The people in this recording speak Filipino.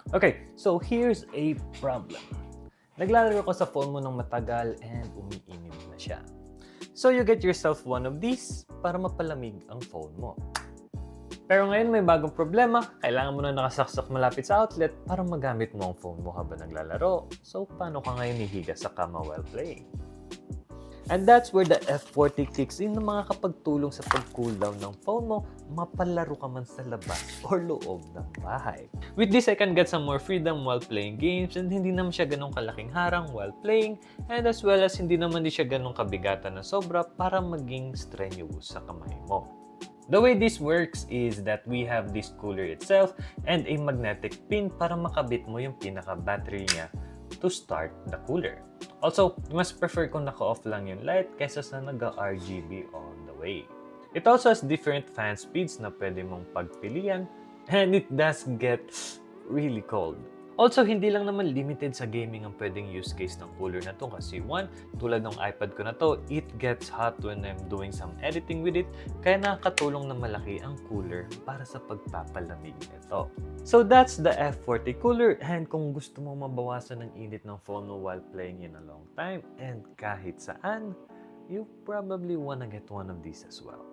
Okay, so here's a problem. Naglalaro ka sa phone mo ng matagal and umiinit na siya. So you get yourself one of these para mapalamig ang phone mo. Pero ngayon may bagong problema, kailangan mo na nakasaksak malapit sa outlet para magamit mo ang phone mo habang naglalaro. So paano ka ngayon hihiga sa kama while playing? And that's where the F40 kicks in na makakapagtulong sa pag-cool down ng phone mo, mapalaro ka man sa labas or loob ng bahay. With this, I can get some more freedom while playing games and hindi naman siya ganun kalaking harang while playing, and as well as hindi naman din siya ganun kabigatan na sobra para maging strenuous sa kamay mo. The way this works is that we have this cooler itself and a magnetic pin para makabit mo yung pinaka-battery niya to start the cooler. Also, mas prefer kung naka-off lang yung light kaysa sa nag-RGB on the way. It also has different fan speeds na pwede mong pagpilian, and it does get really cold. Also, hindi lang naman limited sa gaming ang pwedeng use case ng cooler na to kasi one, tulad ng iPad ko na to, it gets hot when I'm doing some editing with it, kaya nakakatulong na malaki ang cooler para sa pagpapalamig nito. So that's the F40 cooler, and kung gusto mo mabawasan ng init ng phone mo while playing in a long time and kahit saan, you probably wanna get one of these as well.